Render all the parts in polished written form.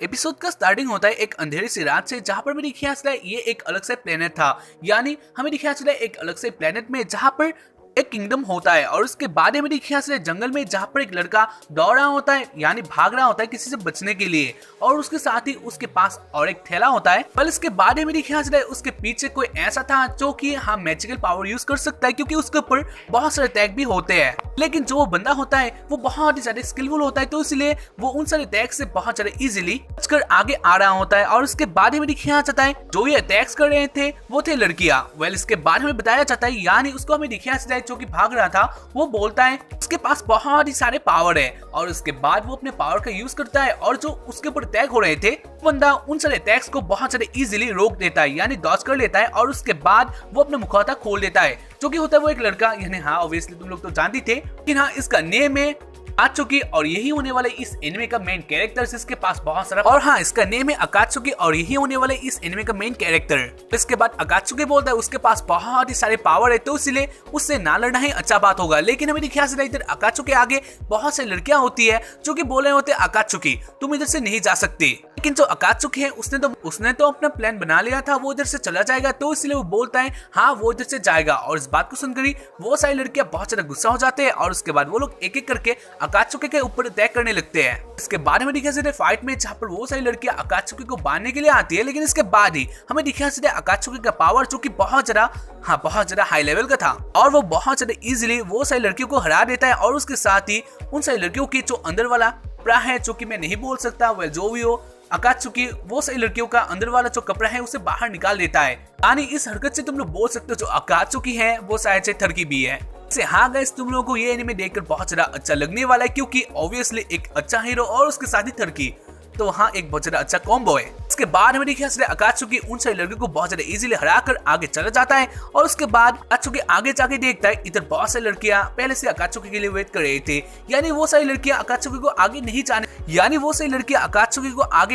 Episode का starting होता है एक अंधेरी सी रात से, जहाँ पर हमें दिखाया चला है ये एक अलग से प्लेनेट था। यानी हमें दिखाया चला है एक अलग से प्लेनेट में जहाँ पर एक किंगडम होता है, और उसके बाद हमें दिखाया चला है जंगल में जहाँ पर एक लड़का दौड़ रहा होता है, यानी भाग रहा होता है किसी से बचने के लिए, और उसके साथ ही उसके पास और एक थैला होता है। पर इसके बाद हमें दिखाया चला है उसके पीछे कोई ऐसा था जो कि हाँ मैजिकल पावर यूज कर सकता है, क्योंकि उसके ऊपर बहुत सारे अटैक भी होते हैं। लेकिन जो वो बंदा होता है वो बहुत ही ज्यादा स्किलफुल होता है, तो इसलिए वो उन सारे अटैक से बहुत ज्यादा इजीली बचकर आगे आ रहा होता है। और उसके बाद हमें दिखाया जाता है जो ये अटैक्स कर रहे थे वो थे लड़कियां। इसके बाद हमें बताया जाता है, यानी उसको हमें दिखाया जाता है जो कि भाग रहा था, वो बोलता है उसके पास बहुत ही सारे पावर है, और उसके बाद वो अपने पावर का यूज करता है, और जो उसके ऊपर अटैक हो रहे थे बंदा उन सारे अटैक्स को बहुत ज्यादा इजीली रोक देता है, यानी डॉज कर लेता है, और उसके बाद वो अपना मुखौटा खोल देता है, जो कि होता है वो एक लड़का। यानी हाँ ऑब्वियसली तुम लोग तो जानती थे कि हाँ इसका नेम है अकात्सुकी, और यही होने वाले इस एनिमे का मेन कैरेक्टर, जिसके पास बहुत सारा, और हाँ इसका नेम है अकात्सुकी, और यही होने वाले इस एनिमे का मेन कैरेक्टर। इसके बाद अकात्सुकी बोलता है उसके पास बहुत ही सारे पावर है, तो इसलिए उससे ना लड़ना ही अच्छा बात होगा। लेकिन हमें दिखाया जाता है इधर अकात्सुकी के आगे बहुत सारी लड़कियां होती है जो कि बोल रहे होते हैं अकात्सुकी तुम इधर से नहीं जा सकती। लेकिन जो अकात्सुकी है उसने तो अपना प्लान बना लिया था, वो इधर से चला जाएगा, तो इसलिए वो बोलता है हाँ वो इधर से जाएगा। और इस बात को सुनकर वो सारी लड़कियां बहुत ज्यादा गुस्सा हो जाते हैं, और उसके बाद वो लोग एक एक करके अकात्सुकी के ऊपर अटैक करने लगते हैं। इसके बाद हमें दिखाया जाता है फाइट में जहाँ पर वो सारी लड़कियां अकात्सुकी को बांधने के लिए आती है, लेकिन इसके बाद ही हमें दिखाया जाता है अकात्सुकी का पावर जो कि बहुत ज्यादा हाई लेवल का था, और वो बहुत ज्यादा इजीली वो सारी लड़कियों को हरा देता है। और उसके साथ ही उन सारी लड़कियों की जो अंदर वाला कपड़ा है, जो कि मैं नहीं बोल सकता, वह जो भी हो, अकात्सुकी वो सही लड़कियों का अंदर वाला जो कपड़ा है उसे बाहर निकाल देता है। यानी इस हरकत से तुम लोग बोल सकते हो जो अकात्सुकी है वो शायद से थरकी भी है। हाँ गाइस, तुम लोगों को ये एनिमे देखकर बहुत ज्यादा अच्छा लगने वाला है, क्योंकि ऑब्वियसली एक अच्छा हीरो और उसके साथ ही थरकी, तो हाँ एक बहुत ज्यादा अच्छा कॉम्बो है। इसके बाद हमें दिखाया जाता है अकात्सुकी उन सारी लड़कियों को बहुत ज्यादा इजीली हराकर आगे चला जाता है, और उसके बाद अकात्सुकी आगे जाके देखता है इधर बहुत सारी लड़कियां पहले से अकात्सुकी के लिए वेट कर रही थी। यानी वो सारी लड़कियां अकात्सुकी को आगे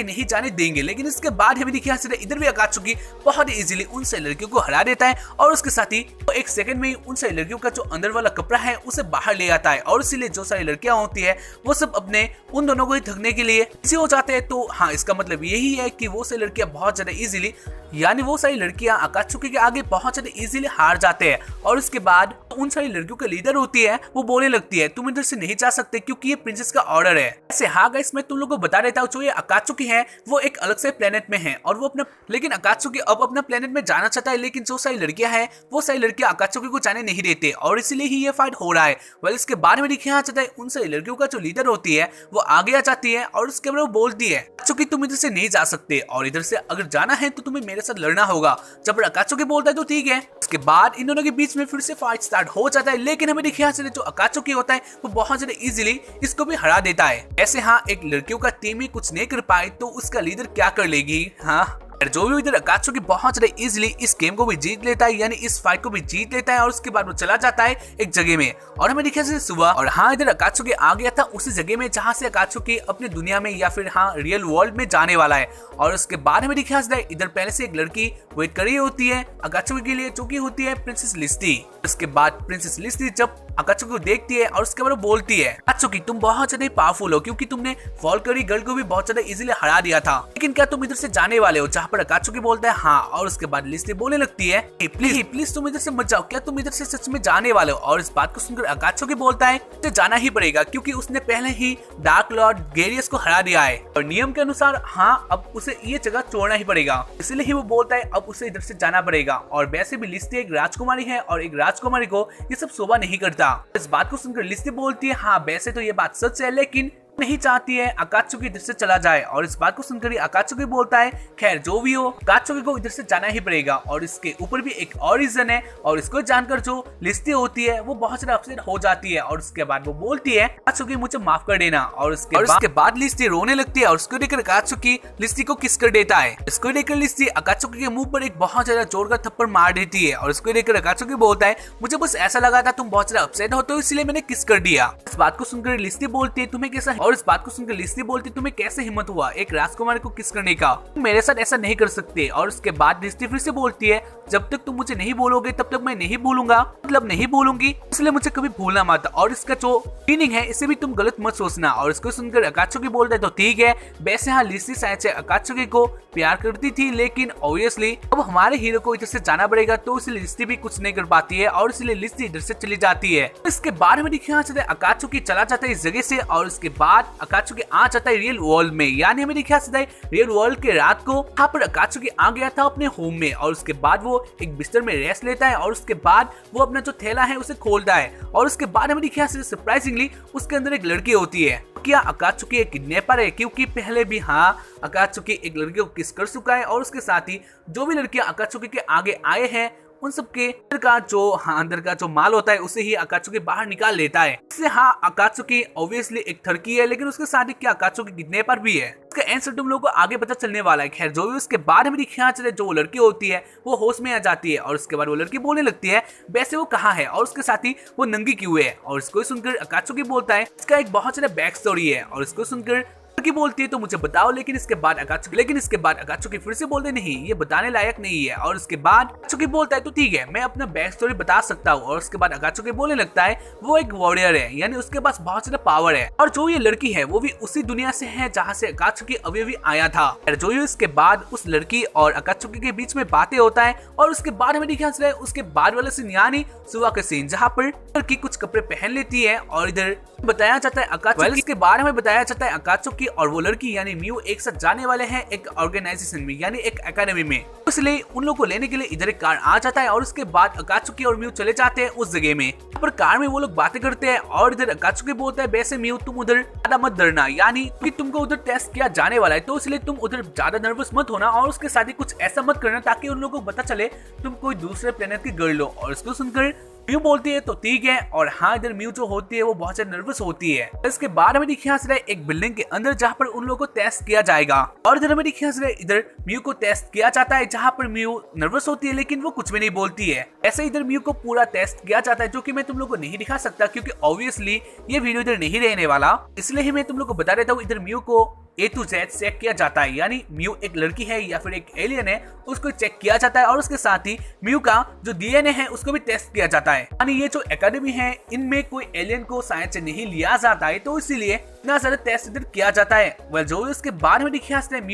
नहीं जाने देंगे। लेकिन इसके बाद हमें दिखाया जाता है इधर भी अकात्सुकी बहुत ही इजीली उन सारी लड़कियों को हरा देता है, और उसके साथ ही वो एक सेकंड में ही उन सारी लड़कियों का जो अंदर वाला कपड़ा है उसे बाहर ले आता है, और इसीलिए जो सारी लड़कियां होती है वो सब अपने उन दोनों को ही थकने के लिए इसी हो जाते हैं। तो हाँ इसका मतलब यही है कि वो सारी लड़कियां बहुत ज्यादा इजीली, यानी वो सारी लड़कियां अकात्सुकी के आगे बहुत ज्यादा इजीली हार जाते हैं। और उसके बाद उन सारी लड़कियों का लीडर होती है, वो बोलने लगती है तुम इधर से नहीं जा सकते क्योंकि ये प्रिंसेस का ऑर्डर है। ऐसे हाँ गाइस, मैं तुम लोगों को बता देता हूँ जो ये अकात्सुकी है वो एक अलग से प्लेनेट में है, और वो अपना, लेकिन अकात्सुकी अब अपना प्लेनेट में जाना चाहता है, लेकिन जो सारी लड़कियां हैं वो सारी लड़कियां अकात्सुकी को जाने नहीं देते, और इसीलिए ही ये फाइट हो रहा है। इसके बारे में दिखाया जाता है उन सारी लड़कियों का जो लीडर होती है वो आगे आ जाती है, और उसके बाद वो बोलती है अकात्सुकी तुम इधर से नहीं जा सकते, और इधर से अगर जाना है तो तुम्हें मेरे साथ लड़ना होगा। जब अकात्सुकी बोलता है तो ठीक है। उसके बाद इन दोनों के बीच में फिर से फाइट स्टार्ट हो जाता है, लेकिन हमें दिखाया जाता है जो अकात्सुकी होता है वो बहुत ज्यादा इजीली इसको भी हरा देता है। ऐसे हाँ एक लड़कियों का टीम ही कुछ नहीं कर पाए तो उसका लीडर क्या कर लेगी। हाँ जो भी इधर अकात्सुकी बहुत ज्यादा इजीली इस गेम को भी जीत लेता है, यानी इस फाइट को भी जीत लेता है, और उसके बाद वो चला जाता है एक जगह में, और हमें दिखा सुबह। और हाँ इधर अकात्सुकी आ गया था उसी जगह में जहाँ से अकात्सुकी अपनी दुनिया में या फिर हाँ रियल वर्ल्ड में जाने वाला है। और उसके बाद हमें दिखा जाता है इधर पहले से एक लड़की वेट कर रही होती है अकात्सुकी के लिए, जो की होती है प्रिंसेस लिस्टी। उसके बाद प्रिंसेस लिस्टी जब अकात्सुकी को देखती है और उसके बाद बोलती है अकात्सुकी तुम बहुत ज्यादा पावरफुल हो, क्योंकि तुमने वॉल्करी गर्ल को भी बहुत ज्यादा इजीली हरा दिया था, लेकिन क्या तुम इधर से जाने वाले हो? जहाँ पर अकात्सुकी बोलता है हाँ, और उसके बाद लिस्टी बोलने लगती है प्लीज तुम इधर से मत जाओ, क्या तुम इधर से सच में जाने वाले हो? और इस बात को सुनकर अकात्सुकी बोलता है तो जाना ही पड़ेगा, क्योंकि उसने पहले ही डार्क लॉर्ड गेरियस को हरा दिया है, और नियम के अनुसार हाँ अब उसे ये जगह छोड़ना ही पड़ेगा। इसलिए ही वो बोलता है अब उसे इधर से जाना पड़ेगा। और वैसे भी लिस्टी एक राजकुमारी है, और एक राजकुमारी को ये सब शोभा नहीं करता। इस बात को सुनकर लिस्टी बोलती है हाँ वैसे तो ये बात सच है, लेकिन नहीं चाहती है अकात्सुकी इधर से चला जाए। और इस बात को सुनकर अकात्सुकी बोलता है खैर जो भी हो अकात्सुकी को इधर से जाना ही पड़ेगा। और इसके ऊपर भी एक और रीजन है, और इसको जानकर जो लिस्टी होती है वो बहुत ज्यादा अपसेट हो जाती है, और उसके बाद वो बोलती है अकात्सुकी मुझे माफ कर देना। और उसके बाद लिस्टी रोने लगती है, और उसको देखकर अकात्सुकी लिस्टी को किस कर देता है। इसको देखकर लिस्टी अकात्सुकी के मुंह पर एक बहुत ज्यादा जोर का थप्पड़ मार देती है, और इसको देखकर अकात्सुकी बोलता है मुझे बस ऐसा लगा था तुम बहुत ज्यादा अपसेट हो तो इसलिए मैंने किस कर दिया। इस बात को सुनकर लिस्टी बोलती है तुम्हें कैसा, और और इस बात को सुनकर लिस्सी बोलती तुम्हें कैसे हिम्मत हुआ एक राजकुमार को किस करने का, मेरे साथ ऐसा नहीं कर सकते। और उसके बाद लिस्सी फिर से बोलती है जब तक तुम मुझे नहीं बोलोगे तब तक मैं नहीं भूलूंगा, मतलब नहीं भूलूंगी, इसलिए मुझे कभी भूलना मत। और इसका जो मीनिंग है इसे भी तुम गलत मत सोचना। और इसको सुनकर अकात्सुकी बोलता है तो ठीक है। वैसे हाँ लिस्सी शायद से अकात्सुकी को प्यार करती थी, लेकिन ऑब्वियसली अब हमारे हीरो को इधर से जाना पड़ेगा, तो इसलिए लिस्सी भी कुछ नहीं कर पाती है और इसलिए लिस्सी इधर से चली जाती है। इसके बाद में दिखाया जाता है अकात्सुकी चला जाता है इस जगह से, और उसके बाद अकात्सुकी आ जाता है रियल वर्ल्ड में। यानी हमें दिखाया जाता है रियल वर्ल्ड के रात को यहाँ पर अकात्सुकी आ गया था अपने होम में, और उसके बाद वो एक बिस्तर में रेस्ट लेता है और उसके बाद वो अपना जो थैला है उसे खोलता है। और उसके बाद हमें दिखाया सरप्राइजिंगली उसके अंदर एक लड़की होती है। क्या अकात्सुकी एक किडनैपर है? क्योंकि पहले भी हाँ अकात्सुकी एक लड़की को किस कर चुका है, और उसके साथ ही जो भी लड़कियां अकात्सुकी के आगे आए हैं उन सबके अंदर का जो माल होता है उसे ही अकात्सुकी बाहर निकाल लेता है। इससे हाँ अकात्सुकी ऑब्वियसली एक थर्की है, लेकिन उसके साथ ही क्या अकात्सुकी किडनैपर भी है, इसका आंसर तुम लोगों को आगे पता चलने वाला है। खैर जो भी उसके बाद में दिखाया चले जो लड़की होती है वो होश में आ जाती है, और उसके बाद वो लड़की बोलने लगती है वैसे वो कहाँ है और उसके साथ ही वो नंगी क्यों है। और इसको सुनकर अकात्सुकी बोलता है इसका एक बहुत सारा बैक स्टोरी है, और इसको सुनकर की बोलती है तो मुझे बताओ। लेकिन इसके बाद अकात्सुकी फिर से बोलते नहीं ये बताने लायक नहीं है, और उसके बाद अकात्सुकी बोलता है तो ठीक है मैं अपना बैक स्टोरी बता सकता हूँ। और उसके बाद अकात्सुकी बोलने लगता है वो एक वॉरियर है, यानी उसके पास बहुत सारा पावर है, और जो ये लड़की है वो भी उसी दुनिया से है जहाँ से अकात्सुकी अभी आया था। जो ये इसके बाद उस लड़की और अकात्सुकी के बीच में बातें होता है, और उसके बाद हमें दिखाया जाता है उसके बाद वाला सीन यानी सुबह का सीन, जहाँ पर लड़की कुछ कपड़े पहन लेती है, और इधर बताया जाता है अकात्सुकी के बारे में बताया जाता है अकात्सुकी और वो लड़की यानी म्यू एक साथ जाने वाले हैं एक ऑर्गेनाइजेशन में यानी एक एकेडमी में, इसलिए उन लोगों को लेने के लिए इधर एक कार आ जाता है। और उसके बाद अकात्सुकी और म्यू चले जाते हैं उस जगह में, पर कार में वो लोग बातें करते हैं, और इधर अकात्सुकी बोलता है वैसे म्यू तुम उधर ज्यादा मत डरना, यानी कि तुमको उधर टेस्ट किया जाने वाला है, तो इसलिए तुम उधर ज्यादा नर्वस मत होना, और उसके साथ ही कुछ ऐसा मत करना ताकि उन लोगों को पता चले तुम कोई दूसरे प्लेनेट की गर्ल हो। और इसको सुनकर म्यू बोलती है तो ठीक है, और हाँ इधर म्यू जो होती है वो बहुत ज्यादा नर्वस होती है। इसके बाद हमें दिखाया जाता है एक बिल्डिंग के अंदर जहाँ पर उन लोगों को टेस्ट किया जाएगा, और इधर हमें दिखाया जाता है इधर म्यू को टेस्ट किया जाता है, जहाँ पर म्यू नर्वस होती है लेकिन वो कुछ भी नहीं बोलती है। ऐसे इधर म्यू को पूरा टेस्ट किया जाता है, जो कि मैं तुम लोगों को नहीं दिखा सकता क्योंकि ऑब्वियसली ये वीडियो इधर नहीं रहने वाला, इसलिए ही मैं तुम लोगों को बता देता हूँ। इधर म्यू को A to Z चेक किया जाता है, यानी म्यू एक लड़की है या फिर एक एलियन है उसको चेक किया जाता है, और उसके साथ ही म्यू का जो DNA है उसको भी टेस्ट किया जाता है। यानी ये जो एकेडमी है इनमें कोई एलियन को साइंस से नहीं लिया जाता है, तो इसीलिए इतना सारा टेस्ट इधर किया जाता है। वेल जो उसके बाद में दिखाया जाता है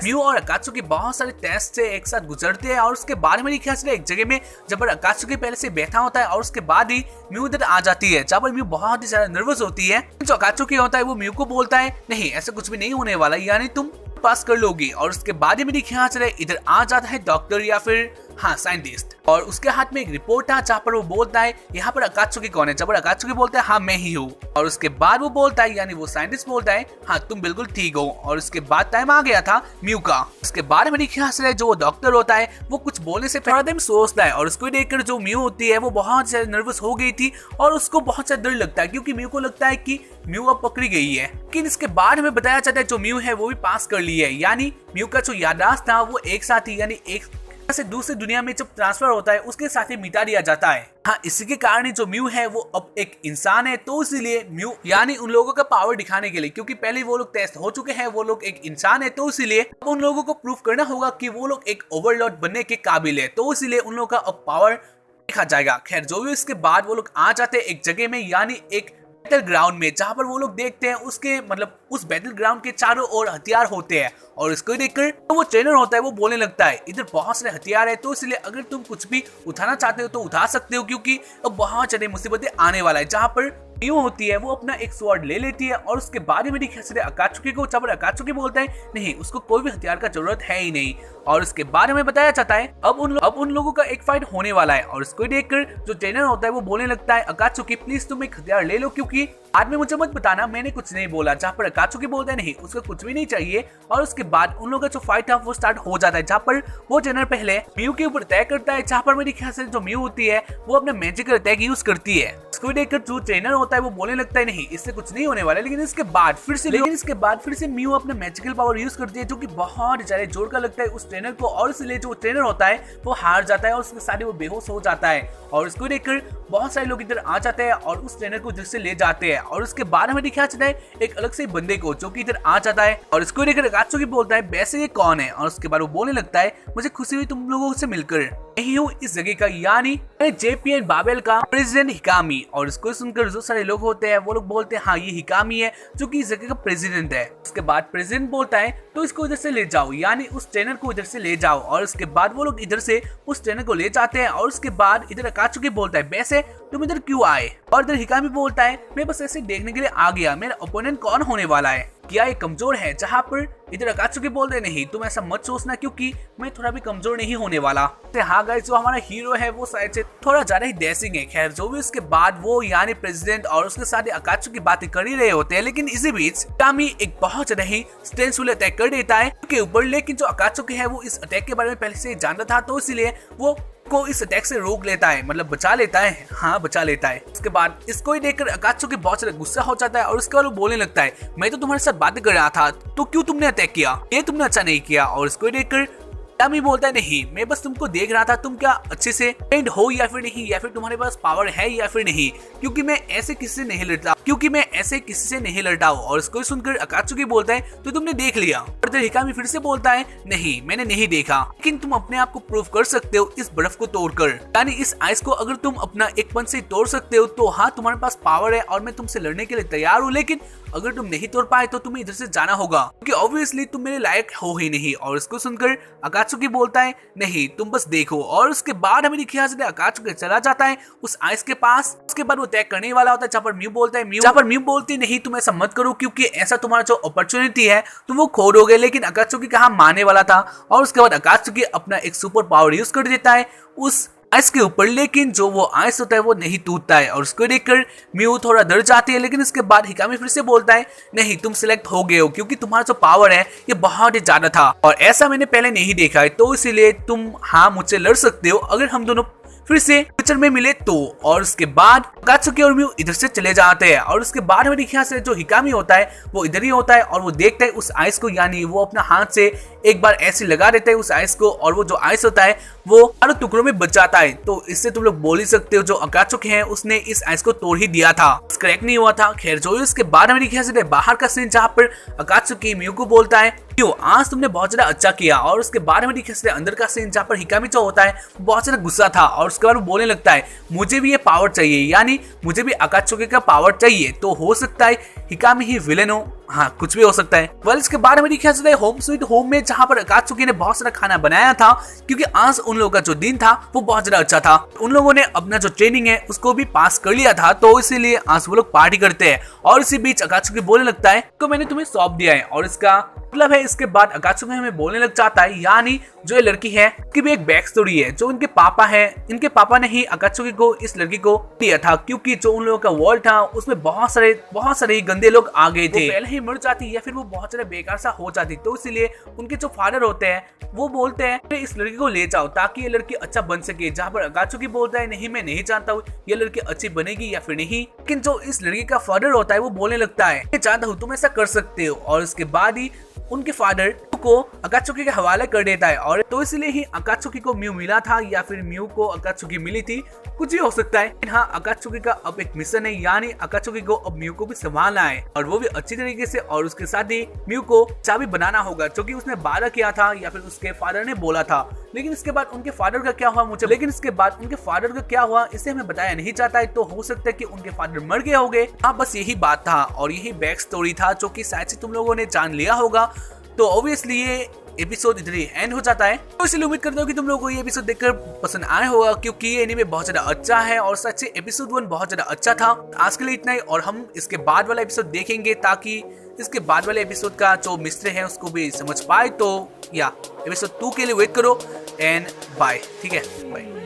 म्यू और अकात्सुकी बहुत सारे टेस्ट से एक साथ गुजरते हैं, और उसके बाद में दिखाया जाता है एक जगह में जब अकात्सुकी पहले से बैठा होता है, और उसके बाद ही म्यू इधर आ जाती है, जहाँ पर म्यू बहुत ही ज्यादा नर्वस होती है। जो अकात्सुकी होता है वो म्यू को बोलता है नहीं ऐसा कुछ भी नहीं होने वाला, यानी तुम पास कर लोगी। और उसके बाद में दिखाया जाता है इधर आ जाता है डॉक्टर या फिर हाँ साइंटिस्ट, और उसके हाथ में एक रिपोर्ट था जहाँ पर वो बोलता है यहाँ पर अकात्सुकी कौन है, जब अकात्सुकी बोलता है हाँ मैं ही हूँ, और उसके बाद वो बोलता है यानी वो साइंटिस्ट बोलता है हाँ तुम बिल्कुल ठीक हो। और उसके बाद टाइम आ गया था म्यू का। उसके बाद में दिखाया जाता है जो वो डॉक्टर होता है वो कुछ बोलने से थोड़ा टाइम सोचता है, और उसको देखकर जो म्यू होती है वो बहुत ज्यादा नर्वस हो गई थी, और उसको बहुत ज्यादा डर लगता है क्योंकि म्यू को लगता है कि म्यू अब पकड़ी गई है। लेकिन इसके बाद हमें बताया जाता है जो म्यू है वो भी पास कर ली है, यानी म्यू का जो याददाश्त था वो एक साथ ही यानी एक से दूसरी दुनिया में जब ट्रांसफर होता है उसके साथ ही मिटा दिया जाता है। हाँ इसी के कारण जो म्यू है वो अब एक इंसान है, तो इसीलिए म्यू यानी उन लोगों का पावर दिखाने के लिए, क्योंकि पहले वो लोग टेस्ट हो चुके हैं, वो लोग एक इंसान है, तो इसीलिए अब उन लोगों को प्रूफ करना होगा कि वो लोग एक ओवरलॉर्ड बनने के काबिल है, तो इसीलिए उन लोगों का अब पावर देखा जाएगा। खैर जो भी इसके बाद वो लोग आ जाते हैं एक जगह में यानी एक बैटल ग्राउंड में, जहां पर वो लोग देखते हैं उसके मतलब उस बैटल ग्राउंड के चारों ओर हथियार होते हैं, और इसको देखकर तो वो ट्रेनर होता है वो बोलने लगता है इधर बहुत सारे हथियार है, तो इसलिए अगर तुम कुछ भी उठाना चाहते हो तो उठा सकते हो, क्योंकि अब बहुत सारी मुसीबतें आने वाला है। जहाँ पर म्यू होती है वो अपना एक स्वॉर्ड ले लेती है, और उसके बाद में दिखाया जाता है अकात्सुकी को, जब अकात्सुकी बोलता है नहीं उसको कोई भी हथियार का जरूरत है ही नहीं, और उसके बाद में बताया जाता है अब उन लोगों का एक फाइट होने वाला है, और इसको देखकर जो ट्रेनर होता है वो बोलने लगता है अकात्सुकी प्लीज तुम एक हथियार ले लो, क्योंकि बाद में मुझे मत बताना मैंने कुछ नहीं बोला। जहाँ पर अकात्सुकी बोलता है नहीं उसको कुछ भी नहीं चाहिए, और उसके बाद उन लोगों का जो फाइट था वो स्टार्ट हो जाता है, जहाँ पर वो ट्रेनर पहले म्यू के ऊपर अटैक करता है, जहाँ पर मेरे ख्याल से जो म्यू होती है वो अपना मैजिकल अटैक यूज करती है। इसको देखकर जो ट्रेनर होता है वो बोलने लगता है नहीं इससे कुछ नहीं होने वाला, लेकिन इसके बाद फिर से म्यू अपना मैजिकल पावर यूज करती है, जो कि बहुत ज्यादा जोर का लगता है उस ट्रेनर को, और इसलिए जो ट्रेनर होता है वो हार जाता है, और उसके साथ वो बेहोश हो जाता है। और इसको देखकर बहुत सारे लोग इधर आ जाते हैं और उस ट्रेनर को इधर से ले जाते हैं। और उसके बाद हमें दिखाया जाता है एक अलग से बंदे को जो कि इधर आ जाता है और इसको देखकर अकात्सुकी बोलता है वैसे ये कौन है। और उसके बाद वो बोलने लगता है मुझे खुशी हुई तुम लोगों से मिलकर, यही हूँ इस जगह का, यानी जेपीएन बाबेल का प्रेसिडेंट हिकामी। और इसको सुनकर जो सारे लोग होते हैं वो लोग बोलते हैं हाँ ये हिकामी है जो कि इस जगह का प्रेसिडेंट है। उसके बाद प्रेसिडेंट बोलता है तो इसको इधर से ले जाओ, यानी उस ट्रेनर को इधर से ले जाओ। और उसके बाद वो लोग इधर से उस ट्रेनर को ले जाते हैं। और उसके बाद इधर अकात्सुकी बोलता है वैसे तुम इधर क्यों आए। और इधर हिकामी बोलता है मैं बस ऐसे देखने के लिए आ गया, मेरा ओपोनेंट कौन होने वाला है, क्या ये कमजोर है। जहाँ पर इधर अकात्सुकी बोलते नहीं तुम ऐसा मत सोचना क्योंकि मैं थोड़ा भी कमजोर नहीं होने वाला। हाँ गाइस, जो हमारा हीरो है वो शायद से थोड़ा ज्यादा ही डैशिंग है। खैर जो भी, उसके बाद वो यानी प्रेसिडेंट और उसके साथ अकात्सुकी बातें कर ही रहे होते हैं, लेकिन इसी बीच हिकामी एक बहुत ज्यादा ही स्टेंसफुल अटैक कर देता है के ऊपर। लेकिन जो अकात्सुकी है वो इस अटैक के बारे में पहले से जानता था, तो इसलिए वो को इस अटैक से रोक लेता है, मतलब बचा लेता है। हाँ बचा लेता है। उसके बाद इसको ही देखकर अकात्सुकी बहुत ज्यादा गुस्सा हो जाता है और उसके बाद वो बोलने लगता है मैं तो तुम्हारे साथ बातें कर रहा था, तो क्यों तुमने अटैक किया, ये तुमने अच्छा नहीं किया। और इसको ही देखकर हिकामी बोलता है नहीं मैं बस तुमको देख रहा था तुम क्या अच्छे से ट्रेंड हो या फिर नहीं, या फिर तुम्हारे पास पावर है या फिर नहीं, क्योंकि मैं ऐसे किसी से नहीं लड़ता हूँ। और इसको सुनकर अकात्सुकी बोलता है तो तुमने देख लिया। और इधर हिकामी फिर से बोलता है नहीं मैंने नहीं देखा, लेकिन तुम अपने आप को प्रूव कर सकते हो इस बर्फ को तोड़कर, यानी इस आइस को अगर तुम अपना एक पंच से तोड़ सकते हो तो हाँ तुम्हारे पास पावर है और मैं तुमसे लड़ने के लिए तैयार हूँ। लेकिन अगर तुम नहीं तोड़ पाए तो तुम्हें इधर से जाना होगा क्योंकि ऑब्वियसली तुम मेरे लायक हो ही नहीं। और इसको सुनकर अकात्सुकी बोलता है नहीं तुम बस देखो। और उसके बाद हमें दिखाया जाता है अकात्सुकी चला जाता है उस आइस के पास। उसके बाद वो अटैक करने वाला होता है, जहाँ पर म्यू बोलती नहीं तुम ऐसा मत करो क्योंकि ऐसा तुम्हारा जो अपॉर्चुनिटी है तुम वो खो दोगे। लेकिन अकात्सुकी कहाँ मानने वाला था। और उसके बाद अकात्सुकी अपना एक सुपर पावर यूज कर देता है उस आइस के ऊपर, लेकिन जो वो आइस होता है वो नहीं टूटता है। और उसको देखकर म्यू थोड़ा डर जाती है। लेकिन इसके बाद हिकामी फिर से बोलता है नहीं तुम सिलेक्ट हो गए हो क्योंकि तुम्हारा जो पावर है ये बहुत ही ज्यादा था और ऐसा मैंने पहले नहीं देखा है, तो इसीलिए तुम हाँ मुझसे लड़ सकते हो अगर हम दोनों फिर से फ्यूचर में मिले तो। और उसके बाद अकात्सुकी और म्यू इधर से चले जाते हैं। और उसके बाद हमें दिखाया से जो हिकामी होता है वो इधर ही होता है और वो देखता है उस आइस को, यानी वो अपना हाथ से एक बार ऐसे लगा देता है उस आइस को और वो जो आइस होता है वो चारों टुकड़ों में बच जाता है। तो इससे तुम लोग बोल ही सकते हो जो अकात्सुकी है उसने इस आइस को तोड़ ही दिया था, करेक्ट नहीं हुआ था। खैर जो उसके बाद हमें दिखाया जाता है बाहर का सीन, जहाँ पर अकात्सुकी म्यू को बोलता है क्यों आज तुमने बहुत ज्यादा अच्छा किया। और उसके बाद हमें दिखाया जाता है अंदर का सीन, जहाँ पर हिकामी जो होता है बहुत ज्यादा गुस्सा था और उसके बाद वो बोलने लगता है मुझे भी ये पावर चाहिए, यानी मुझे भी अकात्सुकी का पावर चाहिए। तो हो सकता है हिकामी ही विलेन हो, हाँ कुछ भी हो सकता है। वेल इसके बाद हमें दिखाया जाता है होम स्वीट होम में, जहाँ पर अकात्सुकी ने बहुत सारा खाना बनाया था क्योंकि आज उन लोगों का जो दिन था वो बहुत ज्यादा अच्छा था। उन लोगों ने अपना जो ट्रेनिंग है उसको भी पास कर लिया था, तो इसीलिए आज वो लोग पार्टी करते हैं। और इसी बीच अकात्सुकी बोलने लगता है तो मैंने तुम्हें सौंप दिया है। और इसका मतलब है इसके बाद अकात्सुकी हमें बोलने लग जाता है, यानी जो ये लड़की है उसकी भी एक बैक स्टोरी है। जो इनके पापा है, इनके पापा ने ही अकात्सुकी को इस लड़की को दिया था क्योंकि जो उन लोगों का वर्ल्ड था उसमें बहुत सारे गंदे लोग आ गए थे। पहले ही मर जाती या फिर वो बहुत सारे बेकार सा हो जाती, तो इसलिए उनके जो फादर होते हैं वो बोलते हैं इस लड़की को ले जाओ ताकि ये लड़की अच्छा बन सके। जहाँ पर अकात्सुकी बोलता है नहीं मैं नहीं जानता हूँ ये लड़की अच्छी बनेगी या फिर नहीं। लेकिन जो इस लड़की का फादर होता है वो बोलने लगता है मैं जानता हूँ तुम ऐसा कर सकते हो। और इसके बाद ही उनके फादर को अकात्सुकी के हवाले कर देता है। और तो इसलिए ही अकात्सुकी को म्यू मिला था या फिर म्यू को अकात्सुकी मिली थी, कुछ भी हो सकता है। हाँ अकात्सुकी का अब एक मिशन है, यानी अकात्सुकी को अब म्यू को भी संभालना है और वो भी अच्छी तरीके से। और उसके साथ ही म्यू को चाबी बनाना होगा जो कि उसने वादा किया था या फिर उसके फादर ने बोला था। लेकिन इसके बाद उनके फादर का क्या हुआ इसे हमें बताया नहीं जाता है, तो हो सकता है कि उनके फादर मर गए होंगे। हाँ बस यही बात था और यही बैक स्टोरी था जो कि शायद से तुम लोगों ने जान लिया होगा। तो ऑब्वियसली ये एपिसोड इधर ही एंड हो जाता है। तो इसलिए उम्मीद करता हूँ कि तुम लोगों को ये एपिसोड देखकर पसंद आया होगा क्योंकि ये एनीमे बहुत ज्यादा अच्छा है और सच से एपिसोड 1 बहुत ज्यादा अच्छा था। आज के लिए इतना ही और हम इसके बाद वाला एपिसोड देखेंगे ताकि इसके बाद वाले एपिसोड का जो मिस्ट्री है उसको भी समझ पाए। तो या एपिसोड 2 के लिए वेट करो एंड बाय, ठीक है, बाय।